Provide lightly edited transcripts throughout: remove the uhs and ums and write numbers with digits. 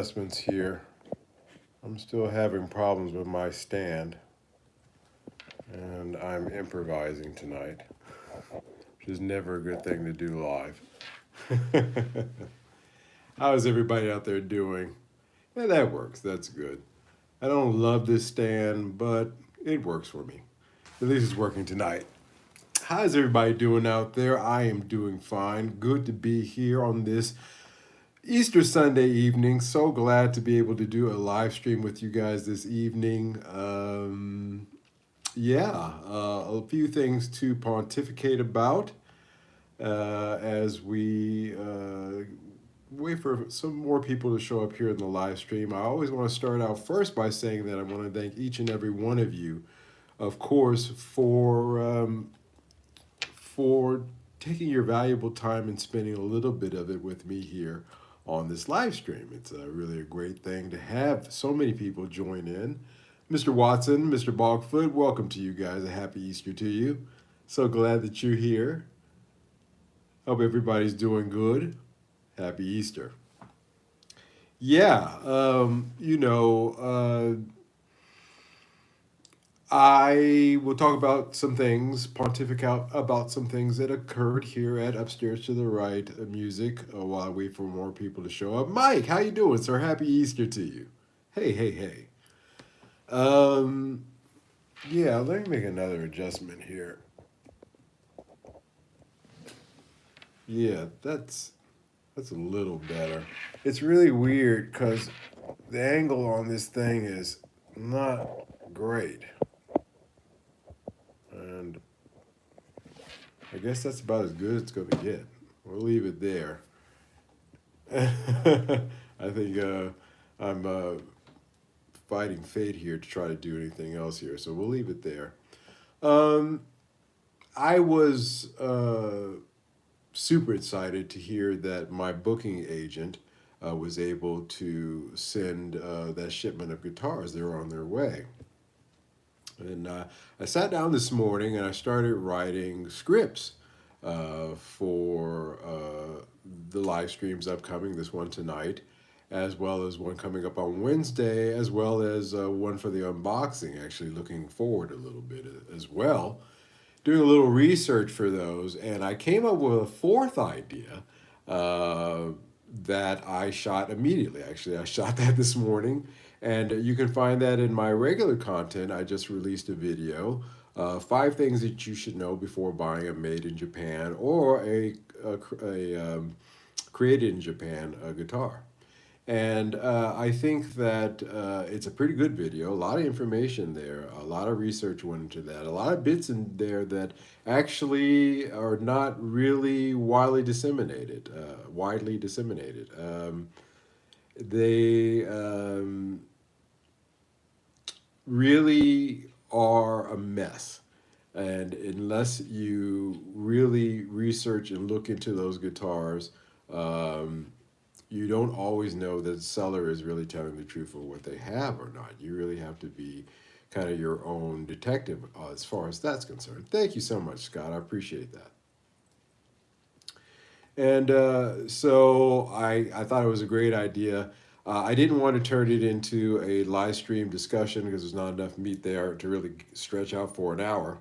Adjustments here. I'm still having problems with my stand, and I'm improvising tonight, which is never a good thing to do live. How is everybody out there doing? Yeah, that works. That's good. I don't love this stand, but it works for me. At least it's working tonight. How's everybody doing out there? I am doing fine. Good to be here on this Easter Sunday evening. So glad to be able to do a live stream with you guys this evening. A few things to pontificate about as we wait for some more people to show up here in the live stream. I always want to start out first by saying that I want to thank each and every one of you, of course, for taking your valuable time and spending a little bit of it with me here on this live stream. It's really a great thing to have so many people join in. Mr. Watson, Mr. Bogfoot, welcome to you guys. A happy Easter to you. So glad that you're here. Hope everybody's doing good. Happy Easter. Yeah, I will talk about some things, pontificate about some things that occurred here at Upstairs to the Right Music while I wait for more people to show up. Mike, how you doing, sir? Happy Easter to you. Hey, hey, hey. Um, yeah, let me make another adjustment here. Yeah, that's a little better. It's really weird because the angle on this thing is not great. And I guess that's about as good as it's going to get. We'll leave it there. I think I'm fighting fate here to try to do anything else here, so we'll leave it there. Um, I was super excited to hear that my booking agent was able to send that shipment of guitars. They were on their way. And I sat down this morning and I started writing scripts for the live streams upcoming, this one tonight, as well as one coming up on Wednesday, as well as one for the unboxing, actually looking forward a little bit as well. Doing a little research for those, and I came up with a fourth idea uh, that I shot immediately. Actually, I shot that this morning, and you can find that in my regular content. I just released a video. Five things that you should know before buying a made in Japan or a created in Japan guitar. And I think that it's a pretty good video. A lot of information there. A lot of research went into that. A lot of bits in there that actually are not really widely disseminated. They really are a mess. And unless you really research and look into those guitars, um, you don't always know that the seller is really telling the truth of what they have or not. You really have to be kind of your own detective as far as that's concerned. Thank you so much, Scott. I appreciate that. And I thought it was a great idea. I didn't want to turn it into a live stream discussion because there's not enough meat there to really stretch out for an hour.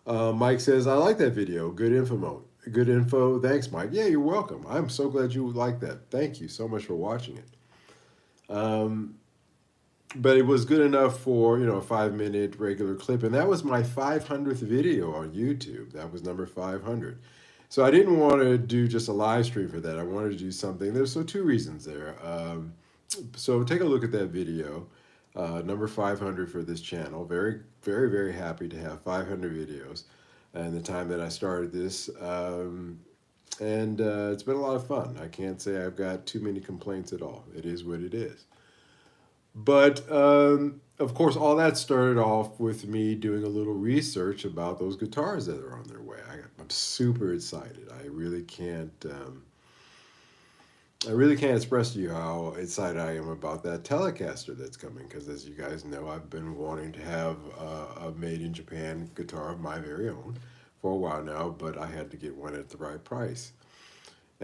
Mike says, I like that video. Good info. Good info. Thanks, Mike. Yeah, you're welcome. I'm so glad you like that. Thank you so much for watching it. Um, but it was good enough for, a 5 minute regular clip. And that was my 500th video on YouTube. That was number 500. So I didn't want to do just a live stream for that. I wanted to do something. There's two reasons there. So take a look at that video, number 500 for this channel. Very, very, very happy to have 500 videos and the time that I started this. And it's been a lot of fun. I can't say I've got too many complaints at all. It is what it is. But of course, all that started off with me doing a little research about those guitars that are on their way. I'm super excited. I really can't express to you how excited I am about that Telecaster that's coming. Because as you guys know, I've been wanting to have a made in Japan guitar of my very own for a while now, but I had to get one at the right price.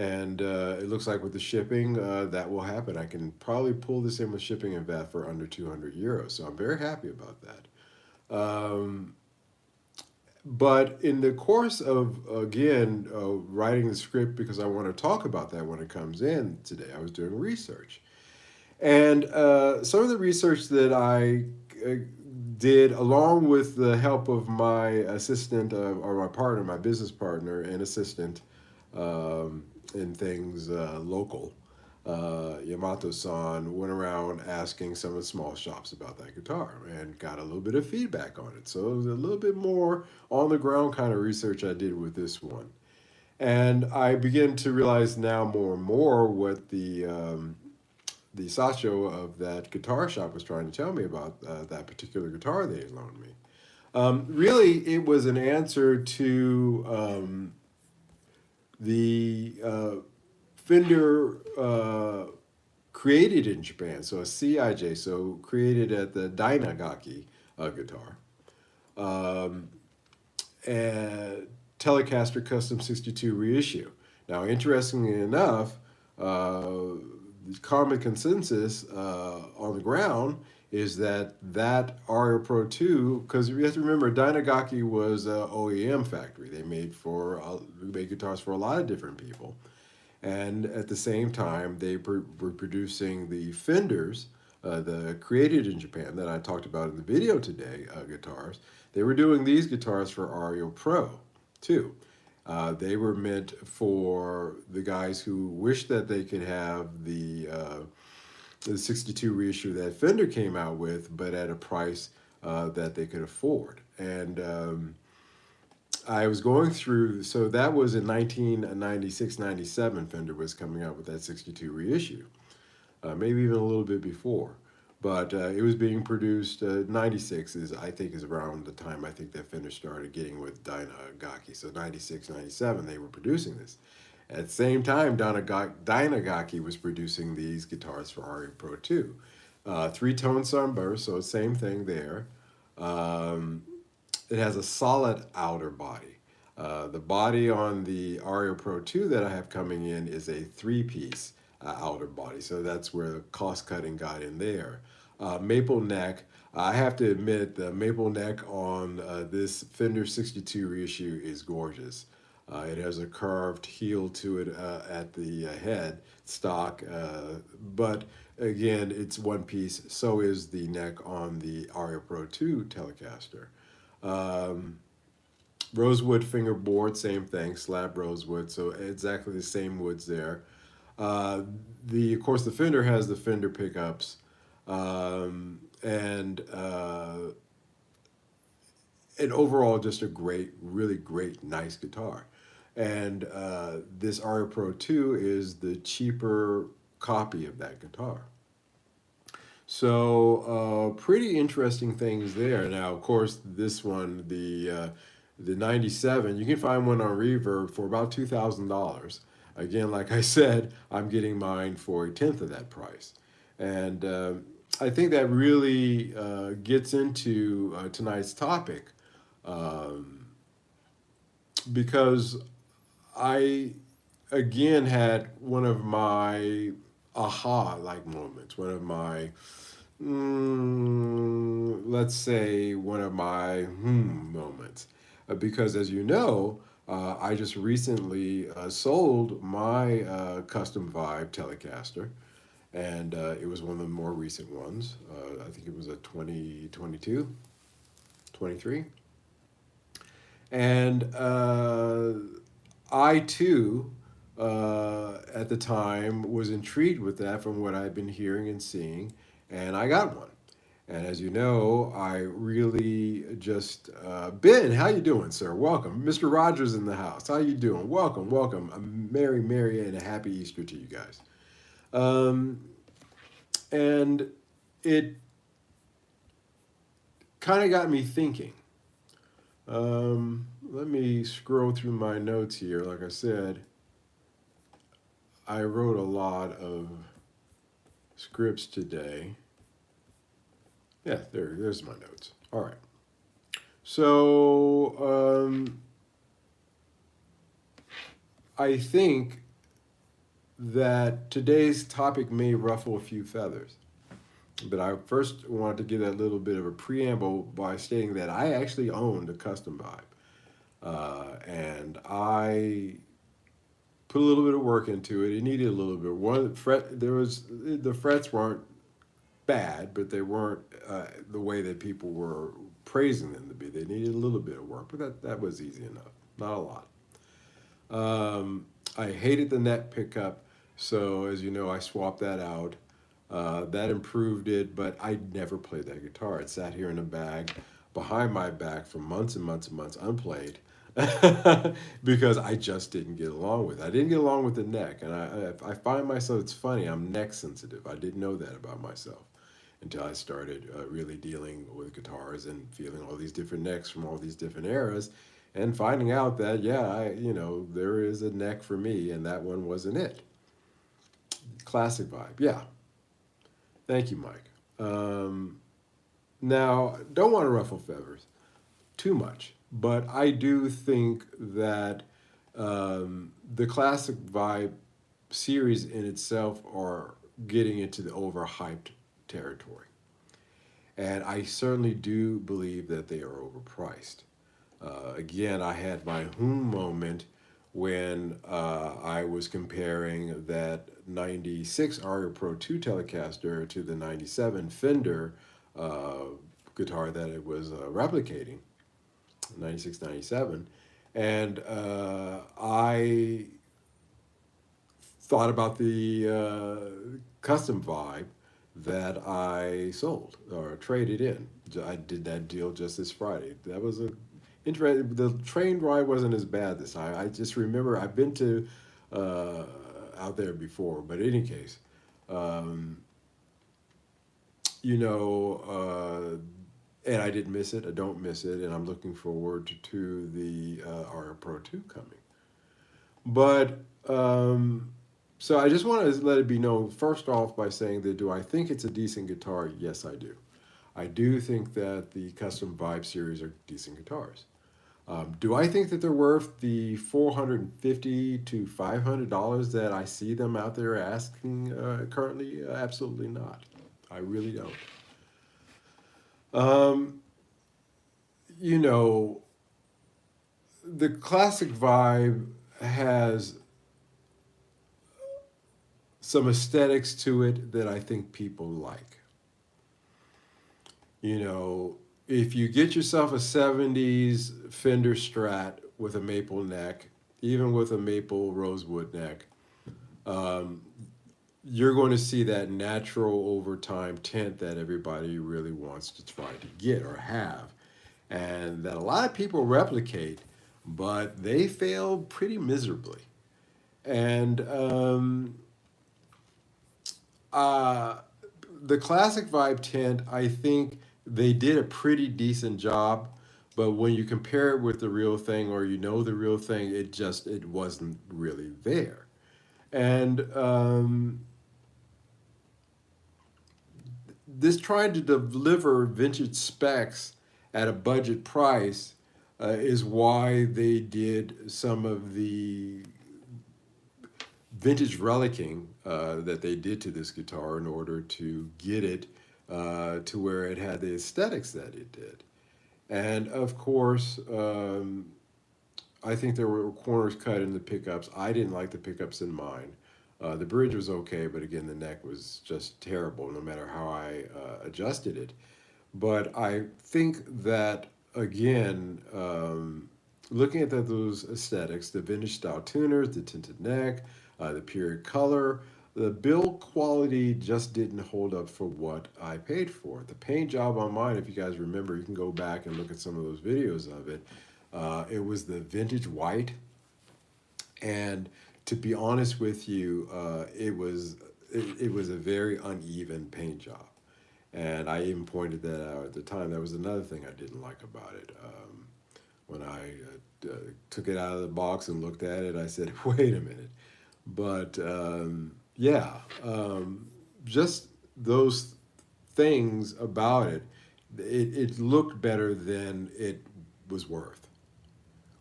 And it looks like with the shipping, that will happen. I can probably pull this in with shipping and VAT for under 200 euros. So I'm very happy about that. But in the course of, again, writing the script, because I want to talk about that when it comes in today, I was doing research. And some of the research that I uh, did, along with the help of my assistant, or my partner, my business partner and assistant, in things local, Yamato-san, went around asking some of the small shops about that guitar and got a little bit of feedback on it. So it was a little bit more on the ground kind of research I did with this one. And I begin to realize now more and more what the Sacho of that guitar shop was trying to tell me about that particular guitar they had loaned me. Really, it was an answer to the Fender created in Japan, so a CIJ, so created at the Dynagaki guitar. Um, and Telecaster Custom 62 reissue. Now, interestingly enough, the common consensus on the ground is that Aria Pro 2, because you have to remember, Dynagaki was an OEM factory. They made guitars for a lot of different people. And at the same time, they were producing the Fenders, the created in Japan that I talked about in the video today, guitars. They were doing these guitars for Aria Pro too. They were meant for the guys who wished that they could have the 62 reissue that Fender came out with, but at a price that they could afford. And I was going through, so that was in 1996, 97, Fender was coming out with that 62 reissue, maybe even a little bit before. But it was being produced, 96 is, I think, is around the time I think that Fender started getting with Dynagaki. So 96, 97, they were producing this. At the same time, Dynagaki was producing these guitars for Aria Pro 2. Three-tone sunburst, so same thing there. Um, it has a solid outer body. The body on the Aria Pro 2 that I have coming in is a three-piece outer body, so that's where the cost cutting got in there. Maple neck. I have to admit, the maple neck on this Fender 62 reissue is gorgeous. It has a curved heel to it at the head stock, but again, it's one piece. So is the neck on the Aria Pro 2 Telecaster. Um, Rosewood fingerboard, same thing, slab rosewood, so exactly the same woods there. Uh, of course, the Fender has the Fender pickups, and overall, just a great, really great, nice guitar. And this Aria Pro 2 is the cheaper copy of that guitar. So pretty interesting things there. Now, of course, this one, the 97, you can find one on Reverb for about $2,000. Again, like I said, I'm getting mine for a tenth of that price. And I think that really gets into tonight's topic, um, because I, again, had one of my aha like moments, one of my, let's say, one of my moments. Because as you know, I just recently sold my custom Vibe Telecaster, and it was one of the more recent ones. I think it was a 2022, 23. And I too, at the time, was intrigued with that from what I've been hearing and seeing, and I got one. And as you know, I really just Ben, how you doing, sir? Welcome, Mr. Rogers in the house. How you doing? Welcome, welcome. A merry, and a happy Easter to you guys. Um, and it kind of got me thinking. Let me scroll through my notes here. Like I said, I wrote a lot of scripts today. Yeah, there's my notes. All right. So I think that today's topic may ruffle a few feathers. But I first wanted to give that little bit of a preamble by stating that I actually owned a custom vibe. And I put a little bit of work into it. It needed a little bit. The frets weren't bad, but they weren't the way that people were praising them to be. They needed a little bit of work, but that was easy enough. Not a lot. I hated the neck pickup, so as you know, I swapped that out. That improved it, but I never played that guitar. It sat here in a bag behind my back for months and months and months unplayed because I just didn't get along with it. I didn't get along with the neck, and I find myself, it's funny, I'm neck sensitive. I didn't know that about myself until I started really dealing with guitars and feeling all these different necks from all these different eras and finding out that, yeah, there is a neck for me, and that one wasn't it. Classic vibe. Yeah. Thank you, Mike. Now, don't want to ruffle feathers too much, but I do think that the classic vibe series in itself are getting into the overhyped territory. And I certainly do believe that they are overpriced. Again, I had my moment when I was comparing that 96 Aria Pro 2 Telecaster to the 97 Fender uh, guitar that it was replicating, 96, 97. And I thought about the custom vibe that I sold or traded in. I did that deal just this Friday. That was a interesting. The train ride wasn't as bad this time. I just remember I've been to uh, out there before, but in any case, um, you know, and I didn't miss it. I don't miss it, and I'm looking forward to the RR Pro 2 coming. But so I just want to let it be known first off by saying that, do I think it's a decent guitar? Yes, I do. I do think that the Custom Vibe series are decent guitars. Do I think that they're worth the $450 to $500 that I see them out there asking currently? Absolutely not. I really don't. Um, you know, the classic vibe has some aesthetics to it that I think people like. You know, if you get yourself a 70s Fender Strat with a maple neck, even with a maple rosewood neck, um, you're going to see that natural over time tint that everybody really wants to try to get or have. And that a lot of people replicate, but they fail pretty miserably. And uh, the classic vibe tint, I think they did a pretty decent job. But when you compare it with the real thing, or the real thing, it wasn't really there. And this trying to deliver vintage specs at a budget price is why they did some of the vintage relicking that they did to this guitar in order to get it to where it had the aesthetics that it did. And of course, I think there were corners cut in the pickups. I didn't like the pickups in mine. The bridge was okay, but again, the neck was just terrible no matter how I adjusted it. But I think that, again, looking at those aesthetics, the vintage style tuners, the tinted neck, the period color, the build quality just didn't hold up for what I paid for. The paint job on mine, if you guys remember, you can go back and look at some of those videos of it. It was the vintage white, and to be honest with you, it was a very uneven paint job, and I even pointed that out at the time. That was another thing I didn't like about it. When I took it out of the box and looked at it, I said, "Wait a minute." But yeah, just those things about it, it looked better than it was worth,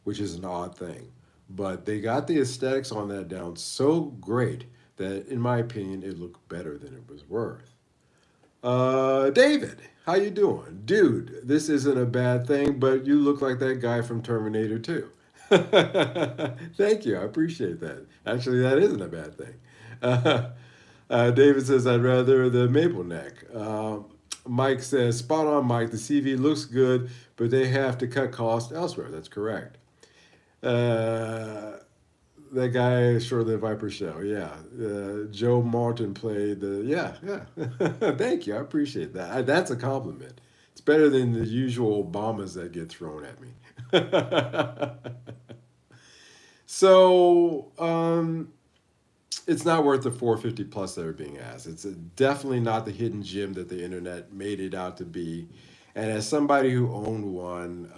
which is an odd thing. But they got the aesthetics on that down so great that, in my opinion, it looked better than it was worth. David, how you doing? Dude, this isn't a bad thing, but you look like that guy from Terminator 2. Thank you. I appreciate that. Actually, that isn't a bad thing. David says, I'd rather the maple neck. Mike says, spot on, Mike. The CV looks good, but they have to cut costs elsewhere. That's correct. Uh, that guy, sure, the Viper Show. Yeah. Joe Martin played the. Yeah, yeah. Thank you. I appreciate that. That's a compliment. It's better than the usual bombers that get thrown at me. So, it's not worth the 450 plus that are being asked. It's definitely not the hidden gem that the internet made it out to be. And as somebody who owned one,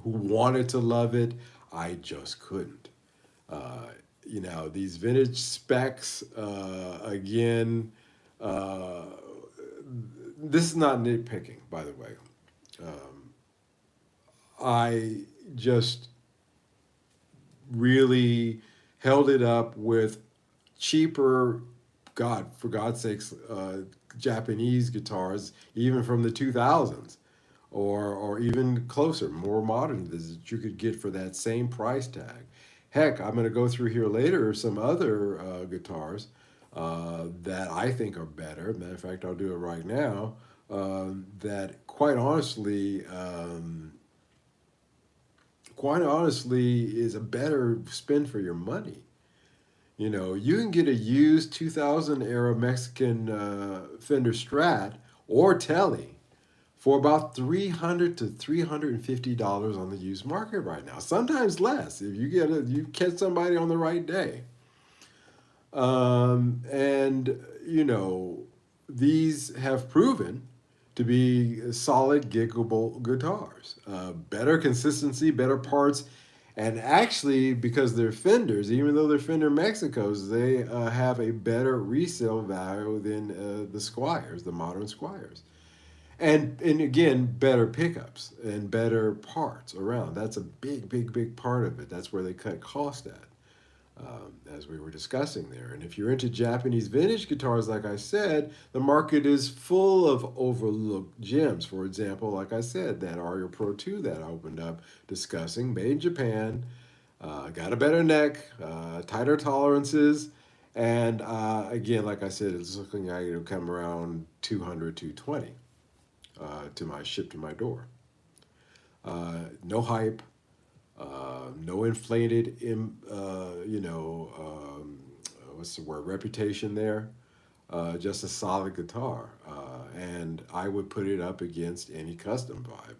who wanted to love it, I just couldn't. Uh, these vintage specs, again, uh, this is not nitpicking, by the way. Um, I just really held it up with cheaper, God, for God's sakes, Japanese guitars, even from the 2000s, or even closer, more modern that you could get for that same price tag. Heck, I'm going to go through here later some other guitars that I think are better. Matter of fact, I'll do it right now. That quite honestly, is a better spend for your money. You can get a used 2000 era Mexican Fender Strat or Tele for about $300 to $350 on the used market right now. Sometimes less if you catch somebody on the right day. And these have proven to be solid, giggable guitars. Better consistency, better parts, and actually, because they're Fenders, even though they're Fender Mexicos, they have a better resale value than the Squiers, the modern Squiers. And again, better pickups and better parts around. That's a big, big, big part of it. That's where they cut cost at, as we were discussing there. And if you're into Japanese vintage guitars, like I said, the market is full of overlooked gems. For example, like I said, that Aria Pro 2 that I opened up discussing, made in Japan, got a better neck, tighter tolerances, and again, like I said, it's looking like it'll come around 200, 220 to my ship to my door. No hype, no inflated, what's the word, reputation there. Just a solid guitar. And I would put it up against any custom vibe.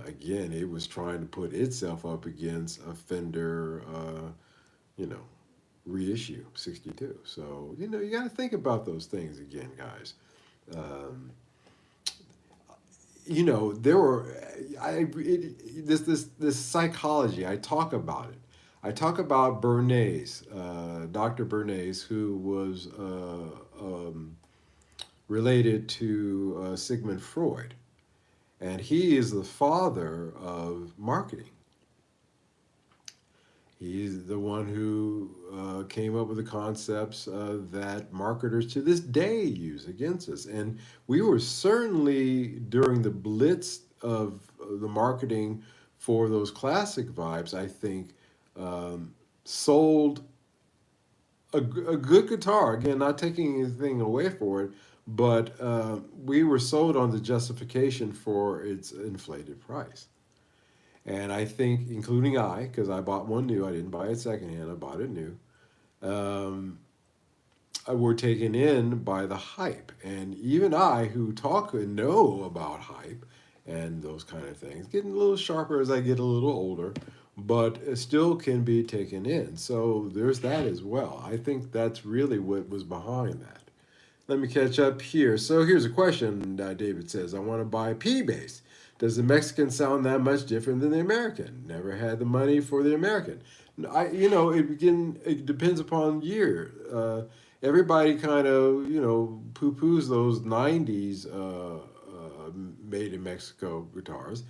Again, it was trying to put itself up against a Fender, you know, reissue 62. So, you got to think about those things again, guys. Um, there were this psychology. I talk about it. I talk about Bernays, Dr. Bernays, who was related to Sigmund Freud, and he is the father of marketing. He's the one who came up with the concepts that marketers to this day use against us. And we were certainly, during the blitz of the marketing for those classic vibes, I think, sold a good guitar. Again, not taking anything away for it, but we were sold on the justification for its inflated price. And I think, including because I bought one new, I didn't buy it secondhand, I bought it new. Um, were taken in by the hype. And even I, who talk and know about hype and those kind of things, getting a little sharper as I get a little older, but it still can be taken in. So there's that as well. I think that's really what was behind that. Let me catch up here. So here's a question. David says, I want to buy a P bass. Does the Mexican sound that much different than the American? Never had the money for the American. It depends upon year. Everybody kind of, poo-poos those 90s made in Mexico guitars.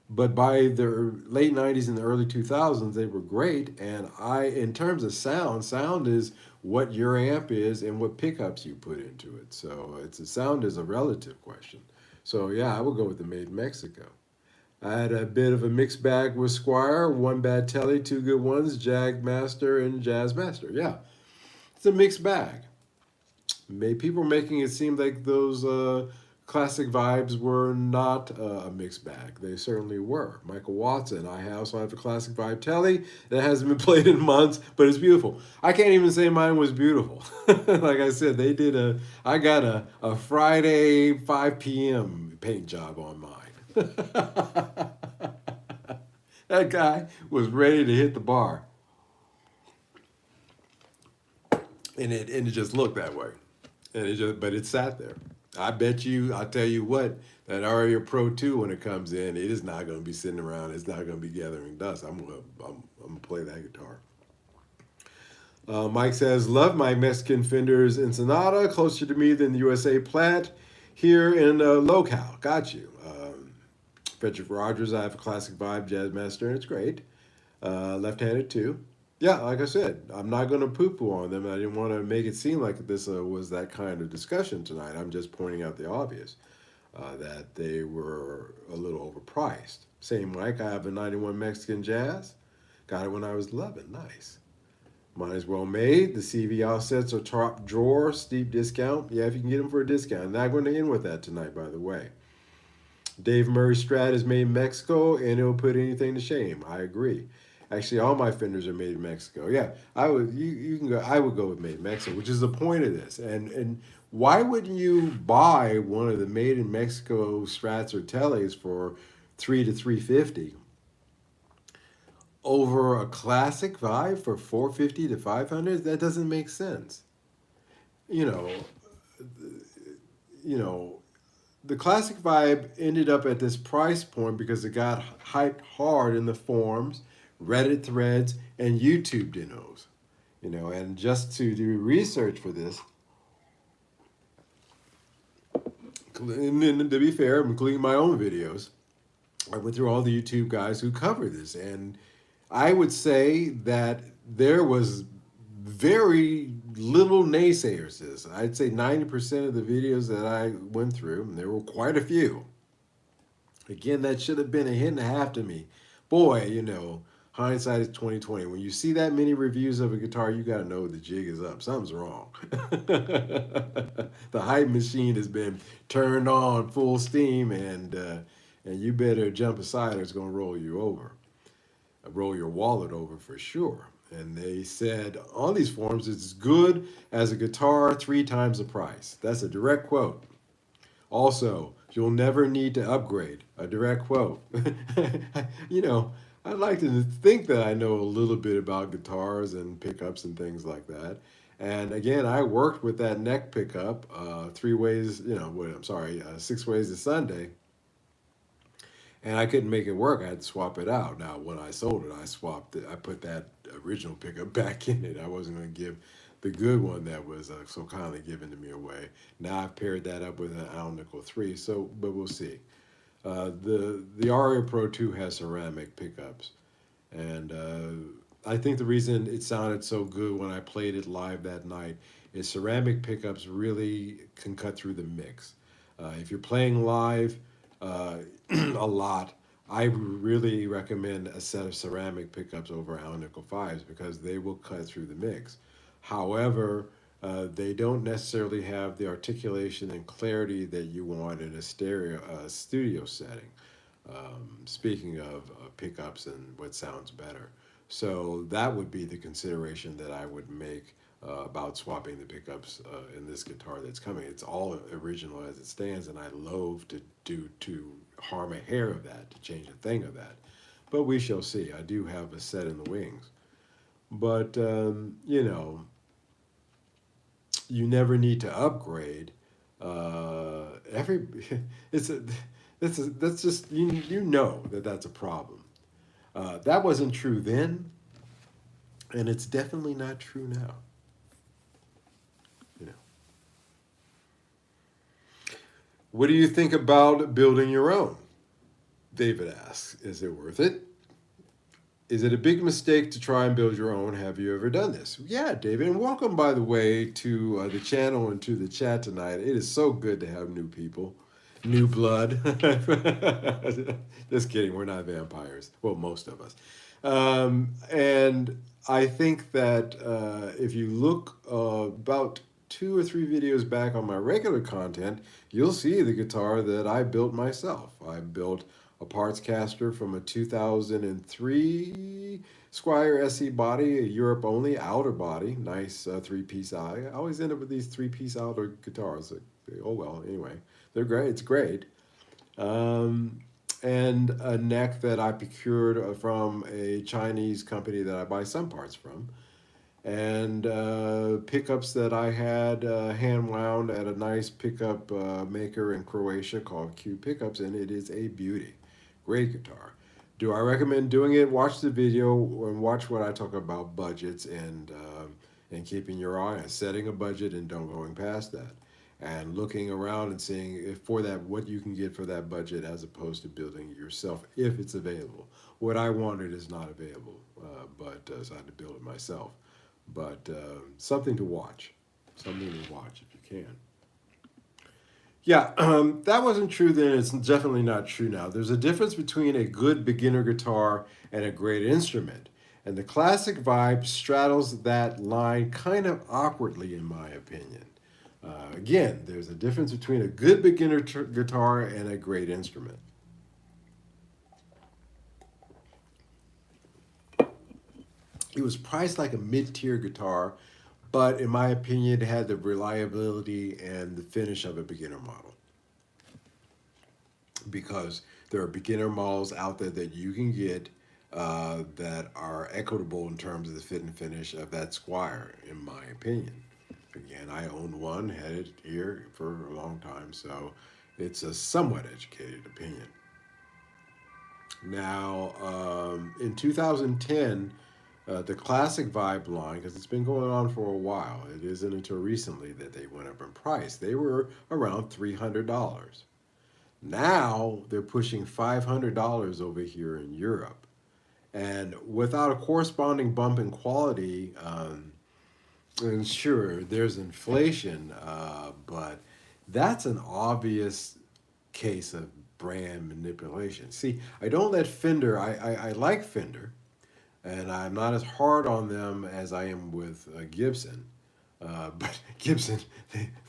But by the late 90s and the early 2000s, they were great. And in terms of sound, sound is what your amp is and what pickups you put into it. So it's a sound is a relative question. So yeah, I would go with the Made in Mexico. I had a bit of a mixed bag with Squier, one bad telly, two good ones, Jag Master and Jazz Master. Yeah, it's a mixed bag. People were making it seem like those classic vibes were not a mixed bag. They certainly were. Michael Watson. I also have a classic vibe telly that hasn't been played in months, but it's beautiful. I can't even say mine was beautiful. Like I said, they did I got a Friday 5 p.m. paint job on mine. That guy was ready to hit the bar, and it just looked that way. But it sat there. I bet you, I tell you what, that Aria Pro 2, when it comes in, it is not going to be sitting around. It's not going to be gathering dust. I'm gonna play that guitar. Mike says, love my Mexican Fenders Ensenada, closer to me than the USA plant here in locale. Got you. Frederick Rogers, I have a classic vibe Jazz Master, and it's great. Left-handed too. Yeah, like I said, I'm not going to poo-poo on them. I didn't want to make it seem like this was that kind of discussion tonight. I'm just pointing out the obvious, that they were a little overpriced. Same like I have a 91 Mexican Jazz. Got it when I was 11. Nice. Mine is well made. The CV offsets are top drawer, steep discount. Yeah, if you can get them for a discount. Not going to end with that tonight, by the way. Dave Murray Strat is made in Mexico, and it'll put anything to shame. I agree. Actually, all my fenders are made in Mexico. Yeah, I would. You can go. I would go with made in Mexico, which is the point of this. And why wouldn't you buy one of the made in Mexico Strats or Teles for 3 to 350 over a classic Vibe for 450 to 500? That doesn't make sense. You know. You know. The classic vibe ended up at this price point because it got hyped hard in the forums, Reddit threads, and YouTube dinos. And just to do research for this, and then to be fair, I'm including my own videos. I went through all the YouTube guys who cover this, and I would say that there was very little naysayers to this. I'd say 90% of the videos that I went through, and there were quite a few. Again, that should have been a hit and a half to me. Boy, hindsight is 2020. When you see that many reviews of a guitar, you got to know the jig is up. Something's wrong. The hype machine has been turned on full steam, and you better jump aside or it's going to roll you over. Roll your wallet over for sure. And they said on these forums, it's as good as a guitar 3 times the price. That's a direct quote. Also, you'll never need to upgrade. A direct quote. I'd like to think that I know a little bit about guitars and pickups and things like that. And again, I worked with that neck pickup 3 ways, 6 ways to Sunday. And I couldn't make it work. I had to swap it out. Now, when I sold it, I swapped it. I put that original pickup back in it. I wasn't going to give the good one that was so kindly given to me away. Now I've paired that up with an Al Nickel 3. So, but we'll see. The Aria Pro 2 has ceramic pickups, and I think the reason it sounded so good when I played it live that night is ceramic pickups really can cut through the mix. If you're playing live a lot, I really recommend a set of ceramic pickups over Al Nickel 5s because they will cut through the mix. However, they don't necessarily have the articulation and clarity that you want in a stereo studio setting. Speaking of pickups and what sounds better, so that would be the consideration that I would make about swapping the pickups in this guitar that's coming. It's all original as it stands, and I loathe to harm a hair of that, to change a thing of that. But we shall see. I do have a set in the wings, but you never need to upgrade. Every it's a that's just you know that's a problem. That wasn't true then, and it's definitely not true now. You know, what do you think about building your own? David asks, is it worth it? Is it a big mistake to try and build your own? Have you ever done this? Yeah, David, and welcome, by the way, to the channel and to the chat tonight. It is so good to have new people, new blood. Just kidding, we're not vampires. Well, most of us. And I think that if you look about 2 or 3 videos back on my regular content, you'll see the guitar that I built myself. I built a parts caster from a 2003 Squier SE body, a Europe only outer body, nice 3-piece. I always end up with these 3-piece outer guitars. Oh well, anyway, they're great. It's great. Um, and a neck that I procured from a Chinese company that I buy some parts from, and pickups that I had hand wound at a nice pickup maker in Croatia called Q Pickups, and it is a beauty. Great guitar. Do I recommend doing it? Watch the video and watch what I talk about budgets and keeping your eye on setting a budget and don't going past that. And looking around and seeing if for that what you can get for that budget as opposed to building it yourself if it's available. What I wanted is not available, but so I had to build it myself. But something to watch, something to watch if you can. Yeah, that wasn't true then. It's definitely not true now. There's a difference between a good beginner guitar and a great instrument. And the classic vibe straddles that line kind of awkwardly, in my opinion. Again, there's a difference between a good beginner guitar and a great instrument. It was priced like a mid-tier guitar, but in my opinion, it had the reliability and the finish of a beginner model. Because there are beginner models out there that you can get that are equitable in terms of the fit and finish of that Squier, in my opinion. Again, I owned one, had it here for a long time, so it's a somewhat educated opinion. Now, in 2010, the classic vibe line, because it's been going on for a while, it isn't until recently that they went up in price. They were around $300. Now they're pushing $500 over here in Europe. And without a corresponding bump in quality, and sure, there's inflation, but that's an obvious case of brand manipulation. See, I don't let Fender, I like Fender, and I'm not as hard on them as I am with Gibson. But Gibson,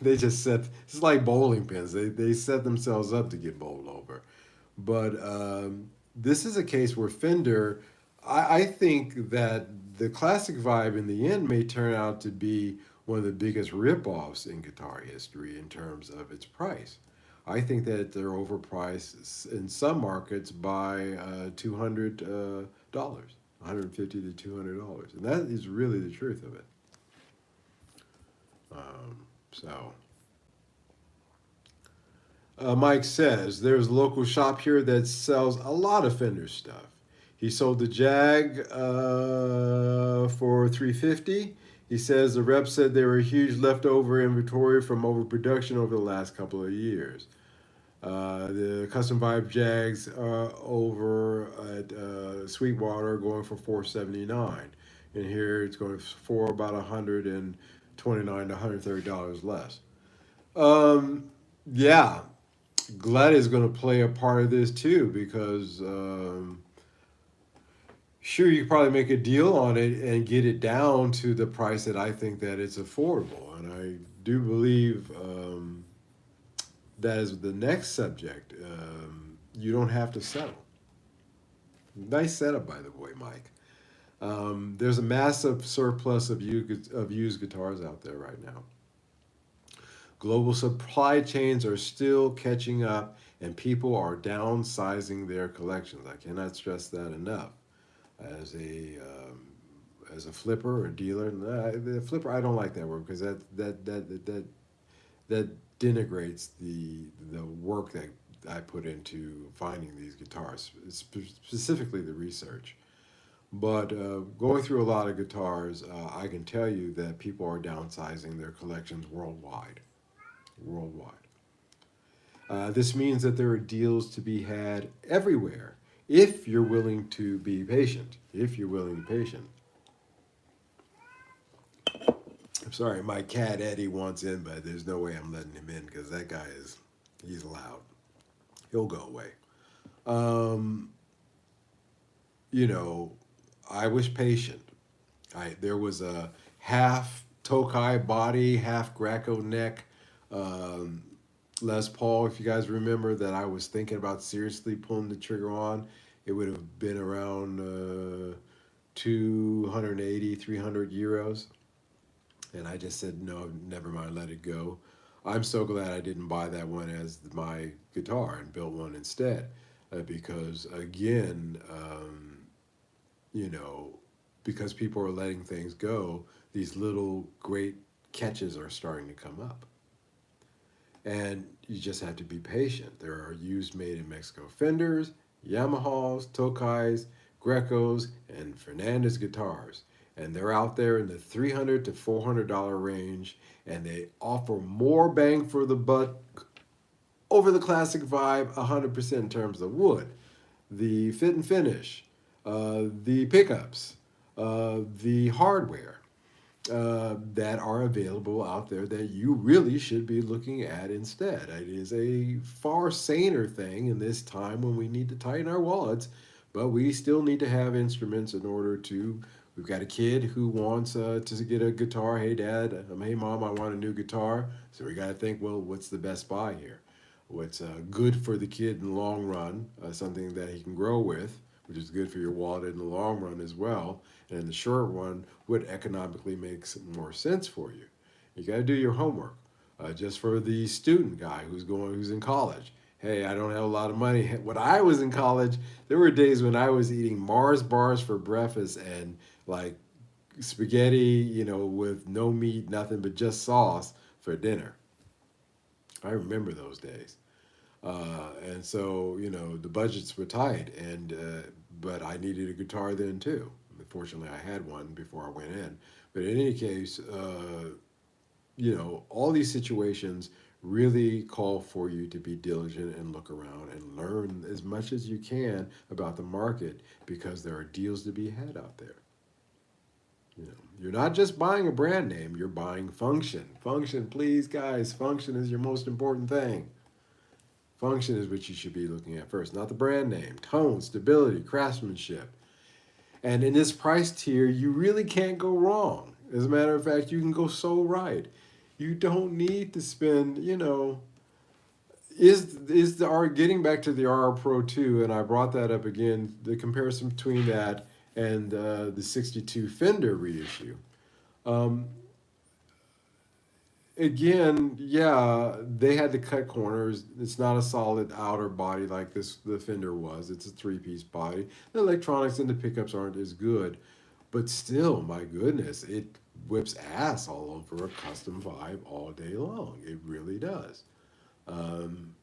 they just set, it's like bowling pins. They set themselves up to get bowled over. But this is a case where Fender, I think that the classic vibe in the end may turn out to be one of the biggest rip-offs in guitar history in terms of its price. I think that they're overpriced in some markets by $200, $150 to $200, and that is really the truth of it. So, Mike says there's a local shop here that sells a lot of Fender stuff. He sold the Jag for $350. He says the rep said there were huge leftover inventory from overproduction over the last couple of years. The custom vibe Jags over at Sweetwater going for $479, and here it's going for about $129 to $130 less. Yeah, Glad is going to play a part of this too because sure you could probably make a deal on it and get it down to the price that I think that it's affordable, and I do believe that is the next subject. You don't have to settle. Nice setup, by the way, Mike. There's a massive surplus of used guitars out there right now. Global supply chains are still catching up, and people are downsizing their collections. I cannot stress that enough. As a flipper or dealer, the flipper I don't like that word because that denigrates the work that I put into finding these guitars, specifically the research. But going through a lot of guitars, I can tell you that people are downsizing their collections worldwide. Worldwide. This means that there are deals to be had everywhere if you're willing to be patient. If you're willing to be patient. I'm sorry, my cat Eddie wants in, but there's no way I'm letting him in because that guy he's loud. He'll go away. Um, you know, I was patient. There was a half Tokai body, half Greco neck. Um, Les Paul, if you guys remember, that I was thinking about seriously pulling the trigger on. It would have been around 280, 300 euros. And I just said, no, never mind, let it go. I'm so glad I didn't buy that one as my guitar and built one instead. Because, again, you know, because people are letting things go, these little great catches are starting to come up. And you just have to be patient. There are used made in Mexico Fenders, Yamahas, Tokais, Grecos, and Fernandez guitars. And they're out there in the $300 to $400 range, and they offer more bang for the buck over the classic vibe 100% in terms of wood, the fit and finish, the pickups, the hardware that are available out there that you really should be looking at instead. It is a far saner thing in this time when we need to tighten our wallets, but we still need to have instruments in order to. We've got a kid who wants to get a guitar. Hey, Dad. Hey, Mom, I want a new guitar. So we got to think, well, what's the best buy here? What's good for the kid in the long run, something that he can grow with, which is good for your wallet in the long run as well. And in the short run, what economically makes more sense for you. You got to do your homework. Just for the student guy who's in college. Hey, I don't have a lot of money. When I was in college, there were days when I was eating Mars bars for breakfast and like spaghetti, with no meat, nothing but just sauce for dinner. I remember those days. And so, the budgets were tight, but I needed a guitar then too. Fortunately, I had one before I went in. But in any case, all these situations really call for you to be diligent and look around and learn as much as you can about the market because there are deals to be had out there. You're not just buying a brand name, you're buying function. Function, please, guys, function is your most important thing. Function is what you should be looking at first, not the brand name. Tone, stability, craftsmanship. And in this price tier, you really can't go wrong. As a matter of fact, you can go so right. You don't need to spend, is the R getting back to the R Pro 2, and I brought that up again, the comparison between that and the 62 Fender reissue. Um, Again, yeah, they had to cut corners. It's not a solid outer body like the Fender was. It's a three-piece body. The electronics and the pickups aren't as good, but still, my goodness, it whips ass all over a custom vibe all day long. It really does. Um,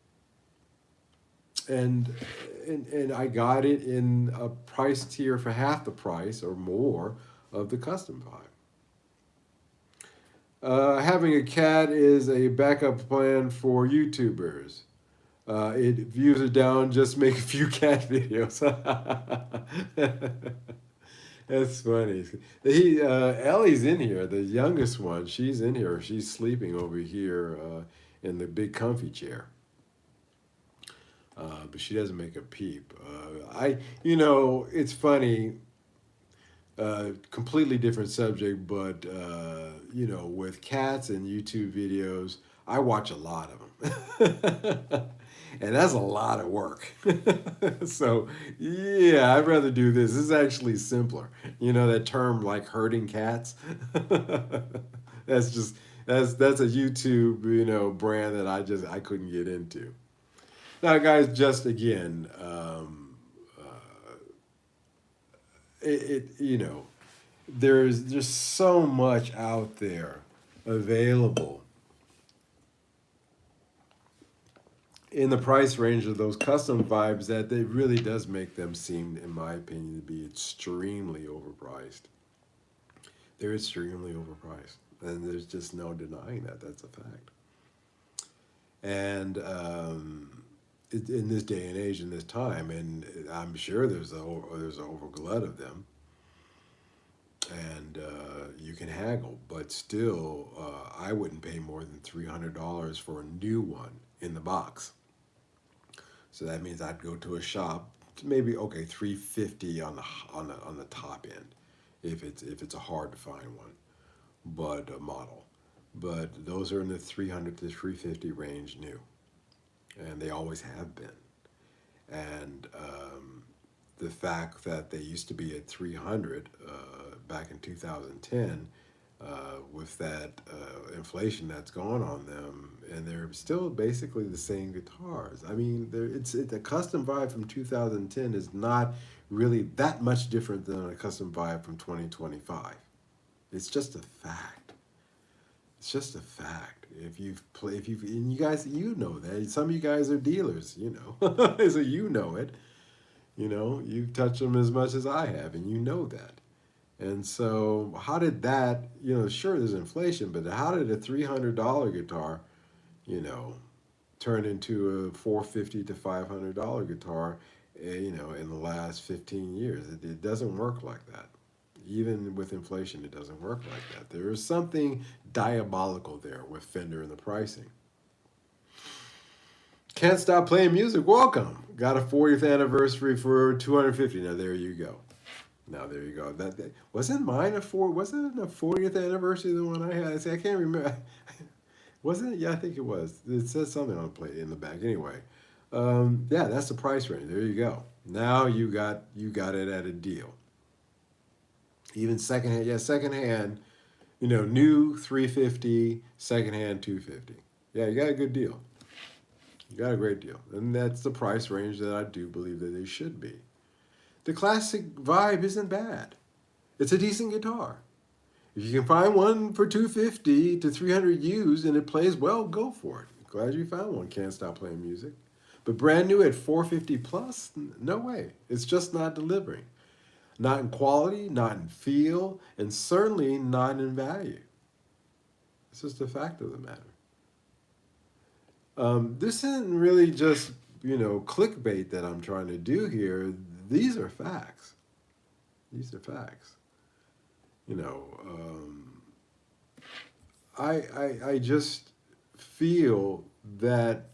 and and I got it in a price tier for half the price or more of the custom vibe. Having a cat is a backup plan for YouTubers. It views it down, just make a few cat videos. That's funny. Ellie's in here, the youngest one. She's in here. She's sleeping over here in the big comfy chair. But she doesn't make a peep. It's funny. Completely different subject, but with cats and YouTube videos, I watch a lot of them, and that's a lot of work. So, yeah, I'd rather do this. This is actually simpler. That term like herding cats. that's just that's a YouTube brand that I couldn't get into. Now, guys, just again. There's so much out there available in the price range of those custom vibes that it really does make them seem, in my opinion, to be extremely overpriced. They're extremely overpriced, and there's just no denying that. That's a fact. And in this day and age, in this time, and I'm sure there's a overglut of them, and you can haggle, but still, I wouldn't pay more than $300 for a new one in the box. So that means I'd go to a shop, maybe okay, 350 on the top end, if it's a hard to find one, but a model. But those are in the 300 to 350 range new, and they always have been. And the fact that they used to be at 300 back in 2010, with that inflation that's gone on them, and they're still basically the same guitars. I mean, it's a custom vibe from 2010 is not really that much different than a custom vibe from 2025. It's just a fact. It's just a fact. If you've, and you guys, you know that. Some of you guys are dealers, you know, so you know it. You know, you've touched them as much as I have, and you know that. And so, how did that, you know, sure, there's inflation, but how did a $300 guitar, you know, turn into a $450 to $500 guitar, you know, in the last 15 years? It doesn't work like that. Even with inflation, it doesn't work like that. There is something diabolical there with Fender and the pricing. Can't stop playing music. Welcome. Got a 40th anniversary for 250. Now there you go. Now there you go. That wasn't mine a four. Wasn't it a 40th anniversary the one I had? See, I can't remember. Wasn't it? Yeah, I think it was. It says something on the plate in the back. Anyway, yeah, that's the price range. There you go. Now you got it at a deal. Even secondhand, yeah, secondhand. You know, new 350, secondhand 250. Yeah, you got a good deal. You got a great deal, and that's the price range that I do believe that they should be. The classic vibe isn't bad. It's a decent guitar. If you can find one for 250 to 300 used and it plays well, go for it. Glad you found one. Can't stop playing music. But brand new at 450 plus, no way. It's just not delivering. Not in quality, not in feel, and certainly not in value. It's just a fact of the matter. This isn't really just, you know, clickbait that I'm trying to do here. These are facts. These are facts. You know, I just feel that,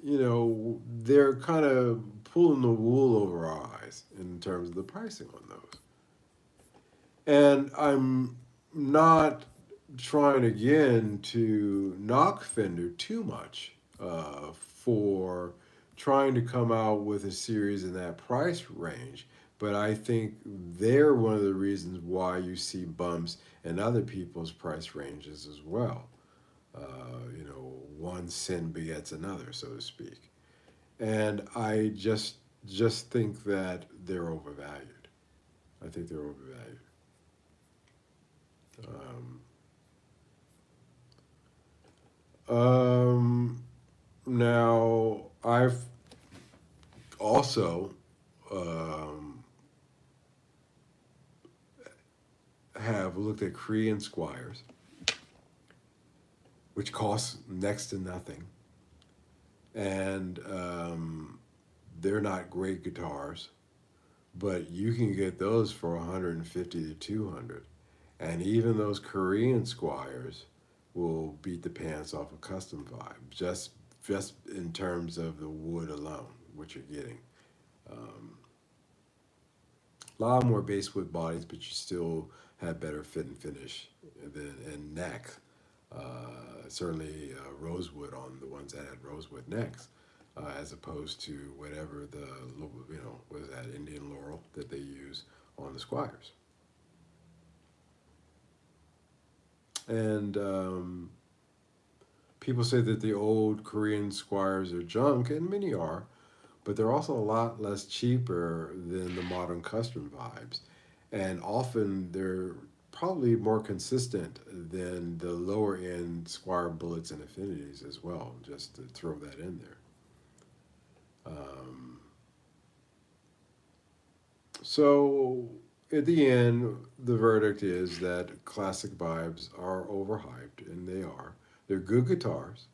you know, they're kind of pulling the wool over our eyes in terms of the pricing on those. And I'm not trying again to knock Fender too much for trying to come out with a series in that price range. But I think they're one of the reasons why you see bumps in other people's price ranges as well. You know, one sin begets another, so to speak. And I just think that they're overvalued. I think they're overvalued. Now I've also have looked at Korean Squiers, which costs next to nothing, and they're not great guitars, but you can get those for 150 to 200, and even those Korean Squiers will beat the pants off a custom vibe just in terms of the wood alone, what you're getting. Um, a lot more basswood bodies, but you still have better fit and finish than and neck. Certainly rosewood on the ones that had rosewood necks, as opposed to whatever the, you know, was that Indian laurel that they use on the Squiers. And people say that the old Korean Squiers are junk, and many are, but they're also a lot less cheaper than the modern custom vibes. And often they're probably more consistent than the lower end Squire Bullets and Affinities as well, just to throw that in there. Um, so at the end, the verdict is that classic vibes are overhyped, and they are. They're good guitars.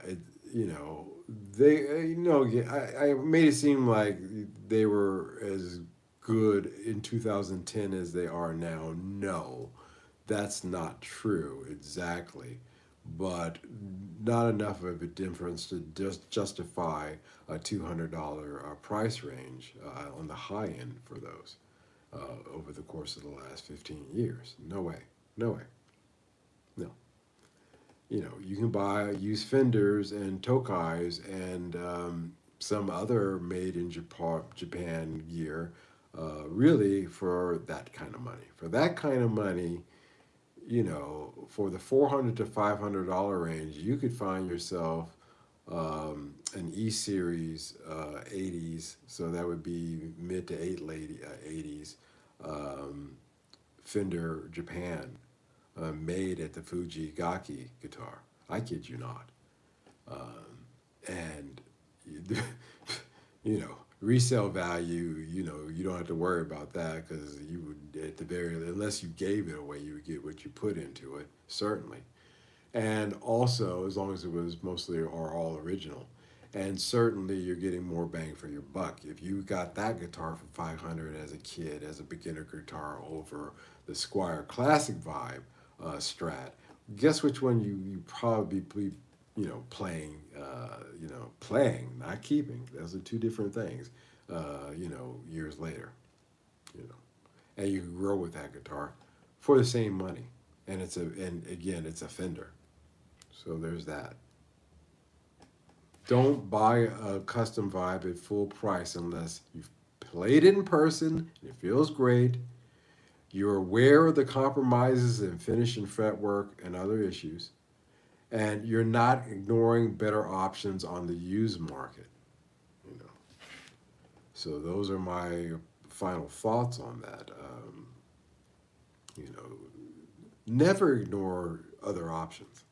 It, you know, yeah, I made it seem like they were as good in 2010 as they are now. No, that's not true exactly, but not enough of a difference to just justify a $200 price range on the high end for those over the course of the last 15 years. No way. No way. No. You know, you can buy used fenders and tokais and some other made in Japan gear really for that kind of money. For that kind of money, you know, for the $400 to $500 range, you could find yourself an E series 80s, so that would be mid to 80s Fender Japan made at the Fuji Gaki guitar. I kid you not. And you know, resale value, you know, you don't have to worry about that because you would, at the very, unless you gave it away, you would get what you put into it, certainly. And also, as long as it was mostly or all original. And certainly, you're getting more bang for your buck. If you got that guitar for 500 as a kid, as a beginner guitar, over the Squier Classic Vibe Strat, guess which one you probably be, you know, playing, playing, not keeping. Those are two different things. You know, years later, you know, and you can grow with that guitar for the same money, and again, it's a Fender. So there's that. Don't buy a custom vibe at full price unless you've played it in person, it feels great, you're aware of the compromises in finish and fretwork and other issues, and you're not ignoring better options on the used market. You know, so those are my final thoughts on that. You know, never ignore other options.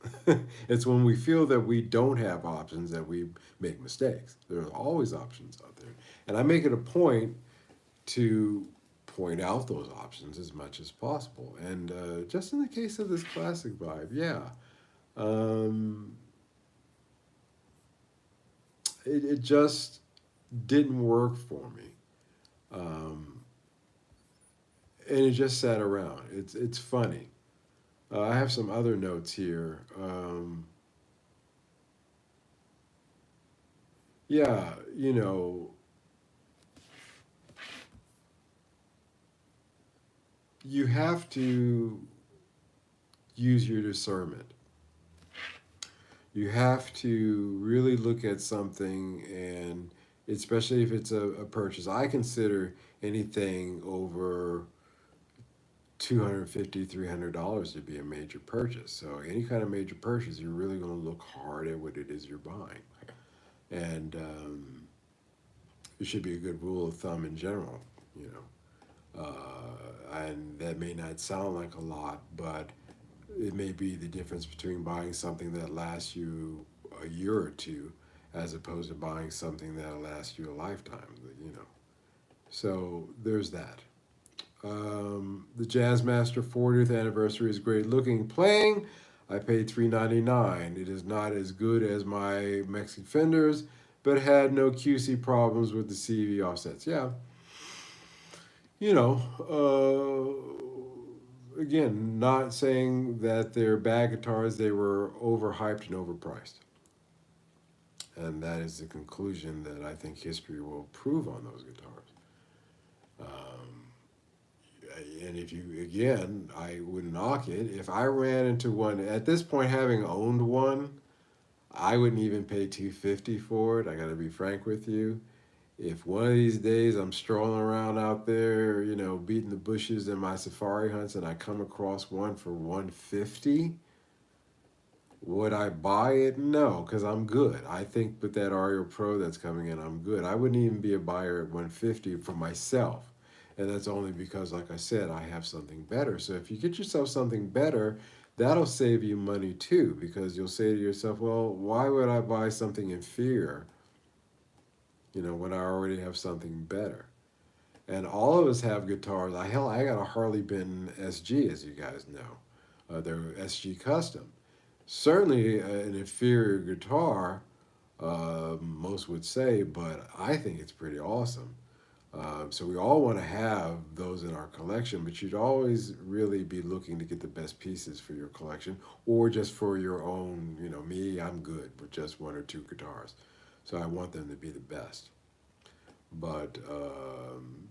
It's when we feel that we don't have options that we make mistakes. There are always options out there. And I make it a point to point out those options as much as possible. And just in the case of this classic vibe, yeah, um, it just didn't work for me. Um, and it just sat around. It's funny. I have some other notes here. Yeah, you know, you have to use your discernment. You have to really look at something, and especially if it's a purchase. I consider anything over 250 $300 to be a major purchase. So any kind of major purchase, you're really going to look hard at what it is you're buying. And it should be a good rule of thumb in general, you know. And that may not sound like a lot, but it may be the difference between buying something that lasts you a year or two as opposed to buying something that'll last you a lifetime, you know. So there's that. The Jazzmaster 40th anniversary is great looking. Playing, I paid $399. It is not as good as my Mexican Fenders, but had no QC problems with the CV offsets. Yeah, you know, again, not saying that they're bad guitars, they were overhyped and overpriced. And that is the conclusion that I think history will prove on those guitars. Um, and if you, again, I wouldn't knock it. If I ran into one, at this point, having owned one, I wouldn't even pay 250 for it. I got to be frank with you. If one of these days I'm strolling around out there, you know, beating the bushes in my safari hunts and I come across one for 150, would I buy it? No, because I'm good. I think with that Ario Pro that's coming in, I'm good. I wouldn't even be a buyer at 150 for myself. And that's only because, like I said, I have something better. So if you get yourself something better, that'll save you money too, because you'll say to yourself, well, why would I buy something inferior, you know, when I already have something better? And all of us have guitars. I got a Harley Benton SG, as you guys know. They're SG custom. Certainly an inferior guitar, most would say, but I think it's pretty awesome. So we all want to have those in our collection, but you'd always really be looking to get the best pieces for your collection or just for your own. Me, I'm good with just one or two guitars. So I want them to be the best. But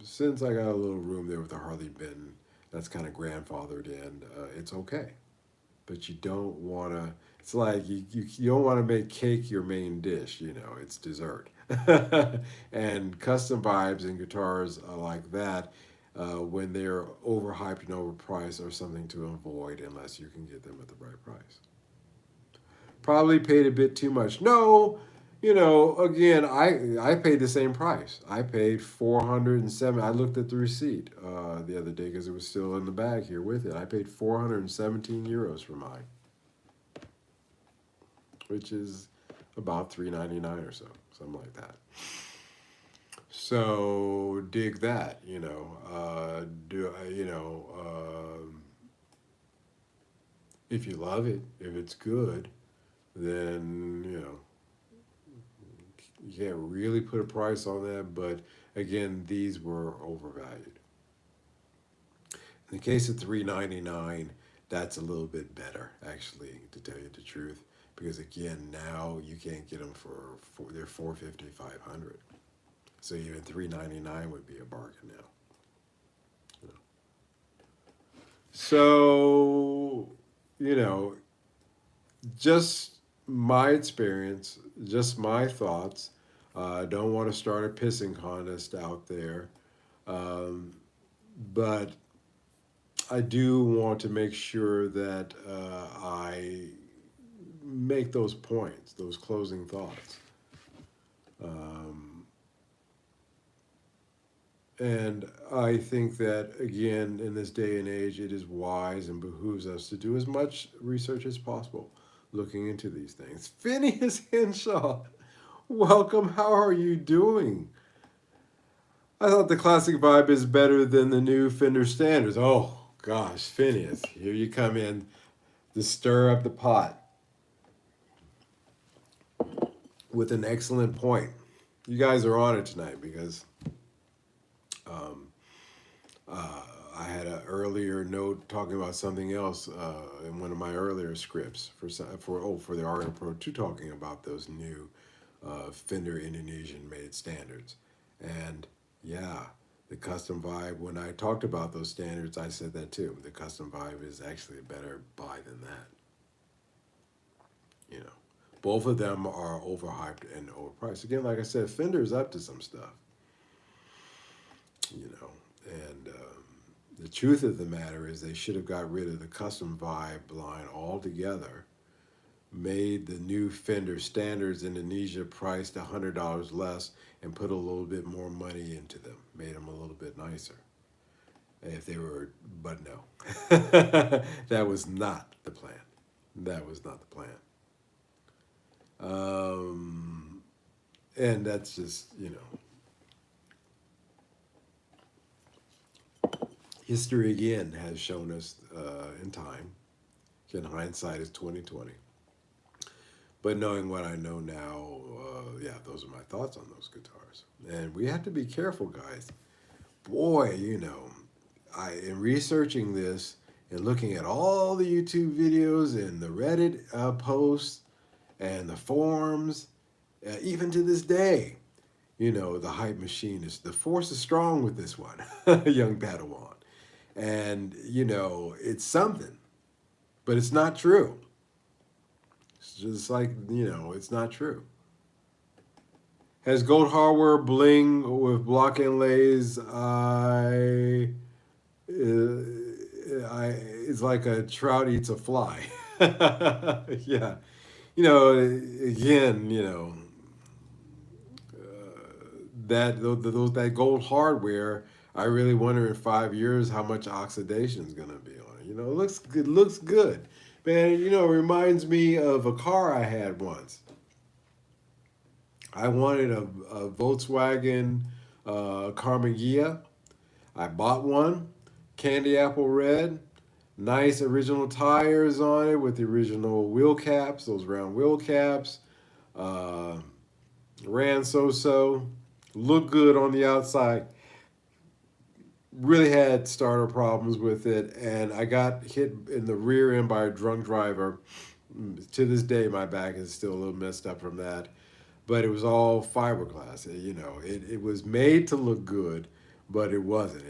since I got a little room there with the Harley Benton, that's kind of grandfathered in, it's okay. But you don't want to, it's like you don't want to make cake your main dish, it's dessert. And custom vibes and guitars like that, when they're overhyped and overpriced, are something to avoid unless you can get them at the right price. Probably paid a bit too much. No, again, I paid the same price. I paid 407. I looked at the receipt the other day because it was still in the bag here with it. I paid 417 euros for mine, which is about 399 or so, something like that. So dig that, do if you love it, if it's good, then you can't really put a price on that. But again, these were overvalued. In the case of 399, that's a little bit better, actually, to tell you the truth, because again, now you can't get them for they're 450, 500. So even 399 would be a bargain now. So, you know, just my experience, just my thoughts. I don't want to start a pissing contest out there, um, but I do want to make sure that I make those points, those closing thoughts. Um, and I think that, again, in this day and age, it is wise and behooves us to do as much research as possible looking into these things. Phineas Henshaw, welcome. How are you doing? I thought the classic vibe is better than the new Fender standards. Oh, gosh, Phineas, here you come in to stir up the pot with an excellent point. You guys are on it tonight because um, I had an earlier note talking about something else in one of my earlier scripts for the Aria Pro 2 talking about those new Fender Indonesian made standards. And yeah, the custom vibe, when I talked about those standards, I said that too. The custom vibe is actually a better buy than that. You know, both of them are overhyped and overpriced. Again, like I said, Fender's up to some stuff. You know, and the truth of the matter is they should have got rid of the custom vibe line altogether, made the new Fender standards Indonesia priced $100 less, and put a little bit more money into them, made them a little bit nicer. If they were, but no, that was not the plan. That was not the plan. And that's just, history again has shown us in time. Again, hindsight is 2020. But knowing what I know now, yeah, those are my thoughts on those guitars. And we have to be careful, guys. Boy, in researching this and looking at all the YouTube videos and the Reddit posts and the forums, even to this day, the hype machine the force is strong with this one, young Padawan. And, it's something, but it's not true. It's just like, it's not true. Has gold hardware bling with block inlays? It's like a trout eats a fly. Yeah. Again, that gold hardware, I really wonder in 5 years how much oxidation is gonna be on it. It looks good. Looks good, man. It reminds me of a car I had once. I wanted a Volkswagen Carmagia, I bought one, candy apple red, nice original tires on it with the original wheel caps, those round wheel caps. Uh, Ran so so, looked good on the outside. Really had starter problems with it, and I got hit in the rear end by a drunk driver. To this day, my back is still a little messed up from that. But it was all fiberglass. It was made to look good, but it wasn't.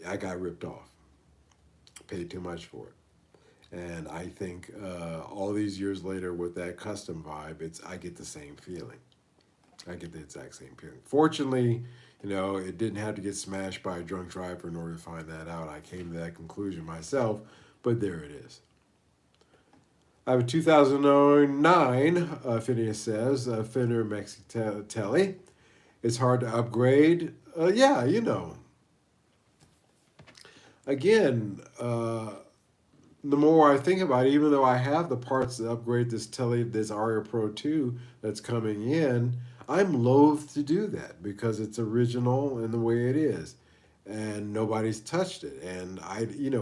I got ripped off. Paid too much for it. And I think all these years later, with that custom vibe, I get the same feeling. I get the exact same feeling. Fortunately, it didn't have to get smashed by a drunk driver in order to find that out. I came to that conclusion myself, but there it is. I have a 2009, Phineas says, Fender Mexicali. It's hard to upgrade. Yeah, again, the more I think about it, even though I have the parts to upgrade this this Aria Pro 2 that's coming in, I'm loath to do that because it's original in the way it is. And nobody's touched it. And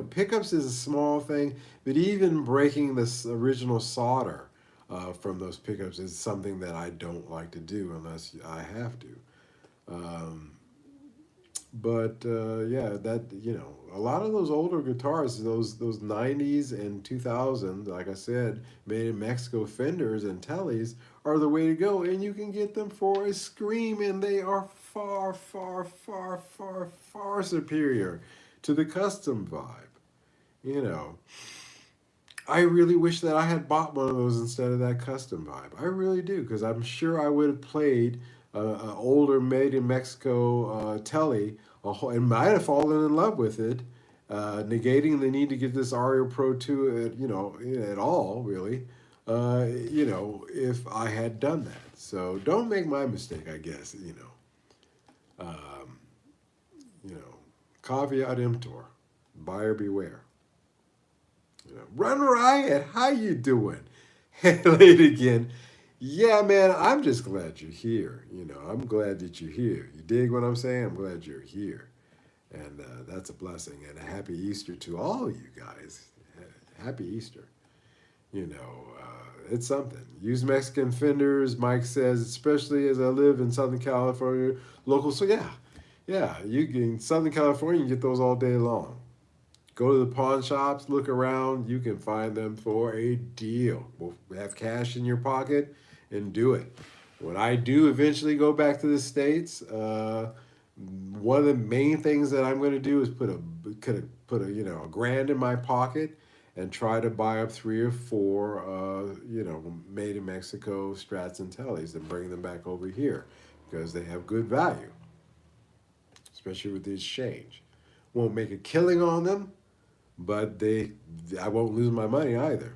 pickups is a small thing, but even breaking this original solder from those pickups is something that I don't like to do unless I have to. Um, but yeah, that a lot of those older guitars, those '90s and 2000s, like I said, made in Mexico Fenders and Tellys are the way to go, and you can get them for a scream, and they are far, far, far, far, far superior to the custom vibe. You know, I really wish that I had bought one of those instead of that custom vibe. I really do, because I'm sure I would have played an older made in Mexico Telly and might have fallen in love with it, negating the need to get this Aria Pro 2 at all, really, if I had done that. So don't make my mistake, I guess, Um, you know, caveat emptor, buyer beware. Run Riot, how you doing? Late again. Yeah, man, I'm just glad you're here. I'm glad that you're here. You dig what I'm saying? I'm glad you're here. And that's a blessing. And a happy Easter to all you guys. Happy Easter. It's something. Use Mexican fenders, Mike says, especially as I live in Southern California, local. So, yeah, you can, in Southern California, you can get those all day long. Go to the pawn shops, look around. You can find them for a deal. We'll have cash in your pocket and do it. When I do eventually go back to the States, one of the main things that I'm going to do is put a grand in my pocket and try to buy up three or four made in Mexico Strats and Tellys and bring them back over here because they have good value, especially with the exchange. Won't make a killing on them, but I won't lose my money either.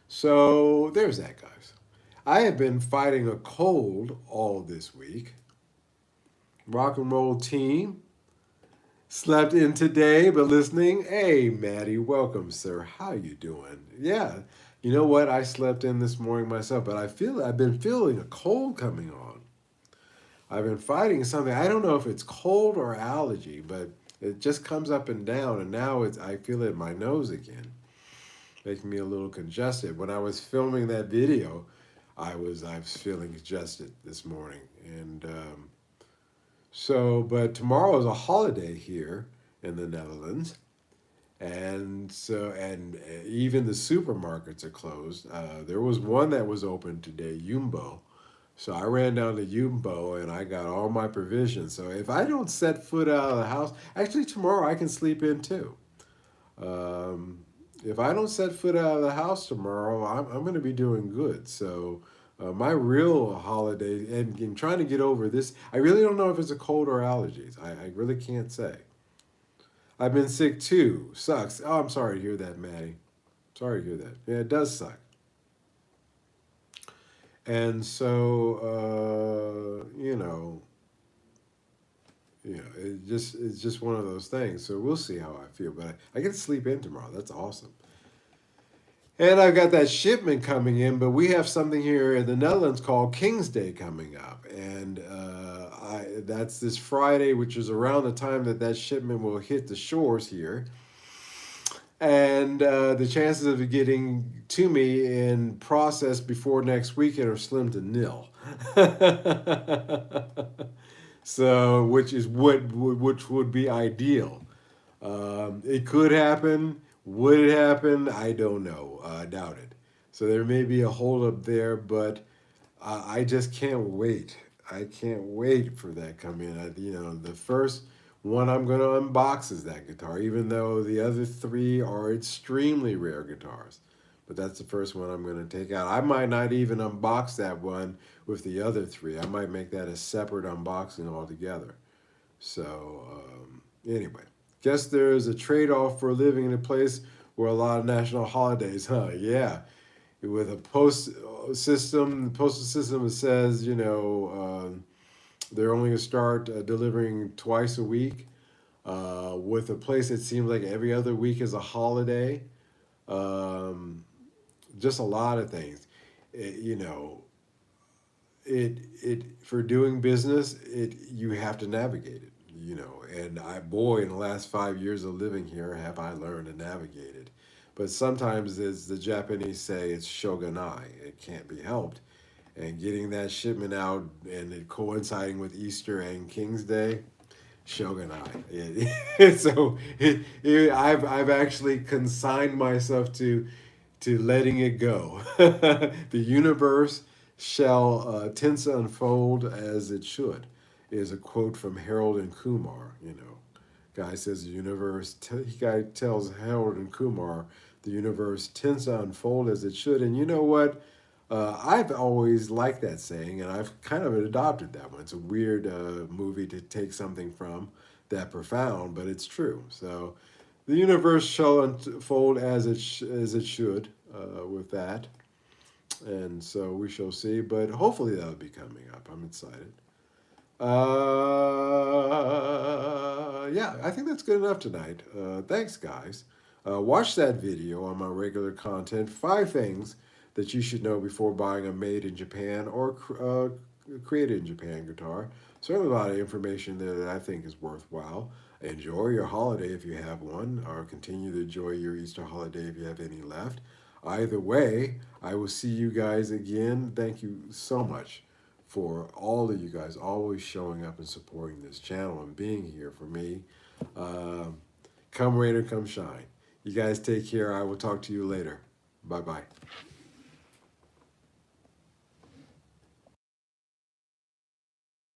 So there's that, guys. I have been fighting a cold all this week. Rock and roll team slept in today, but listening. Hey, Maddie, welcome, sir. How you doing? Yeah, you know what? I slept in this morning myself, but I've been feeling a cold coming on. I've been fighting something. I don't know if it's cold or allergy, but it just comes up and down, and now I feel it in my nose again, making me a little congested. When I was filming that video, I was feeling congested this morning, and but tomorrow is a holiday here in the Netherlands, and even the supermarkets are closed. There was one that was open today, Jumbo. So I ran down to Jumbo and I got all my provisions. So if I don't set foot out of the house, actually tomorrow I can sleep in too. Um, if I don't set foot out of the house tomorrow, I'm going to be doing good. So my real holiday and trying to get over this, I really don't know if it's a cold or allergies. I really can't say. I've been sick too. Sucks. Oh, I'm sorry to hear that, Maddie. Sorry to hear that. Yeah, it does suck. And so, it's just one of those things. So we'll see how I feel. But I get to sleep in tomorrow. That's awesome. And I've got that shipment coming in, but we have something here in the Netherlands called King's Day coming up, and that's this Friday, which is around the time that that shipment will hit the shores here. And the chances of it getting to me and processed before next weekend are slim to nil. So, which would be ideal. It could happen. Would it happen? I don't know. I doubt it. So there may be a holdup there, but I just can't wait. I can't wait for that come in. The first one I'm going to unbox is that guitar, even though the other three are extremely rare guitars. But that's the first one I'm going to take out. I might not even unbox that one with the other three. I might make that a separate unboxing altogether. So, anyway, guess there's a trade off for living in a place where a lot of national holidays, huh? Yeah. With a postal system that says, they're only going to start delivering twice a week. With a place that seems like every other week is a holiday. Um, just a lot of things. You know, it for doing business, you have to navigate it. And boy, in the last 5 years of living here, have I learned to navigate it. But sometimes, as the Japanese say, it's shogunai. It can't be helped. And getting that shipment out and it coinciding with Easter and King's Day, shogunai. I've actually consigned myself to letting it go. The universe shall tense unfold as it should, is a quote from Harold and Kumar. Guy says the universe. Guy tells Harold and Kumar the universe tends to unfold as it should. And you know what? I've always liked that saying, and I've kind of adopted that one. It's a weird movie to take something from that profound, but it's true. So the universe shall unfold as it should with that, and so we shall see. But hopefully that'll be coming up. I'm excited. Yeah, I think that's good enough tonight. Thanks, guys. Watch that video on my regular content. 5 things that you should know before buying a made in Japan or created in Japan guitar. Certainly a lot of information there that I think is worthwhile. Enjoy your holiday if you have one, or continue to enjoy your Easter holiday if you have any left. Either way, I will see you guys again. Thank you so much for all of you guys always showing up and supporting this channel and being here for me. Come rain or come shine. You guys take care. I will talk to you later. Bye-bye.